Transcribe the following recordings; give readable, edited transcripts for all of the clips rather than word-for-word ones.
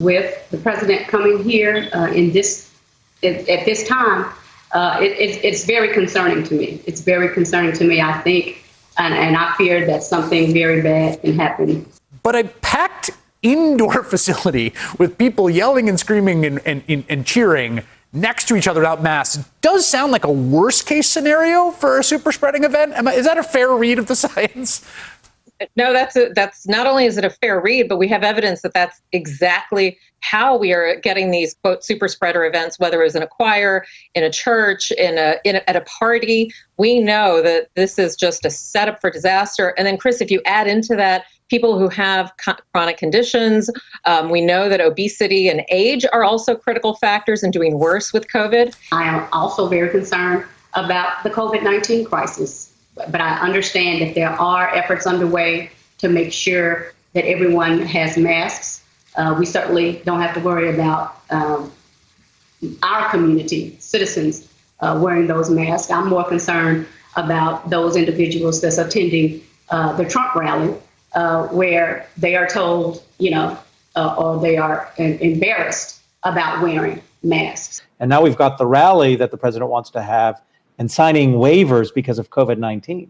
With the president coming here at this time, it's very concerning to me. It's very concerning to me, I think, and I fear that something very bad can happen. But a packed indoor facility with people yelling and screaming and cheering next to each other without masks does sound like a worst case scenario for a super spreading event. Is that a fair read of the science? No, that's not only is it a fair read, but we have evidence that that's exactly how we are getting these, quote, super spreader events, whether it's in a choir, in a church, at a party. We know that this is just a setup for disaster. And then, Chris, if you add into that people who have chronic conditions, we know that obesity and age are also critical factors in doing worse with COVID. I am also very concerned about the COVID-19 crisis. But I understand that there are efforts underway to make sure that everyone has masks. We certainly don't have to worry about our community, citizens, wearing those masks. I'm more concerned about those individuals that's attending the Trump rally, where they are told, or they are embarrassed about wearing masks. And now we've got the rally that the president wants to have and signing waivers because of COVID-19.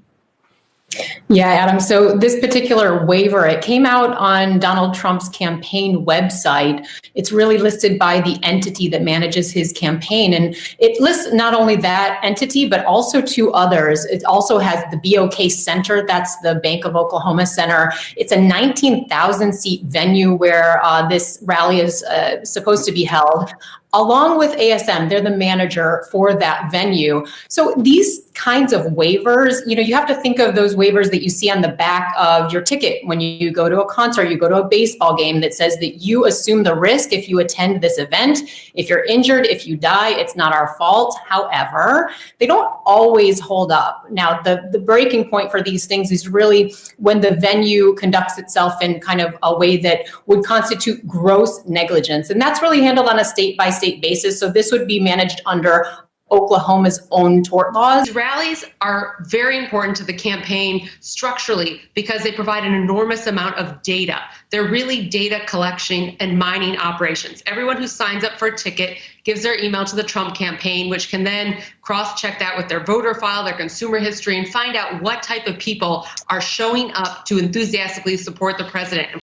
Yeah, Adam. So this particular waiver, it came out on Donald Trump's campaign website. It's really listed by the entity that manages his campaign. And it lists not only that entity, but also two others. It also has the BOK Center. That's the Bank of Oklahoma Center. It's a 19,000 seat venue where this rally is supposed to be held. Along with ASM, they're the manager for that venue. So these kinds of waivers, you have to think of those waivers that you see on the back of your ticket when you go to a concert, you go to a baseball game, that says that you assume the risk if you attend this event. If you're injured, if you die, it's not our fault. However, they don't always hold up. Now, the breaking point for these things is really when the venue conducts itself in kind of a way that would constitute gross negligence. And that's really handled on a state-by-state basis. So this would be managed under Oklahoma's own tort laws. These rallies are very important to the campaign structurally because they provide an enormous amount of data. They're really data collection and mining operations. Everyone who signs up for a ticket gives their email to the Trump campaign, which can then cross-check that with their voter file, their consumer history, and find out what type of people are showing up to enthusiastically support the president.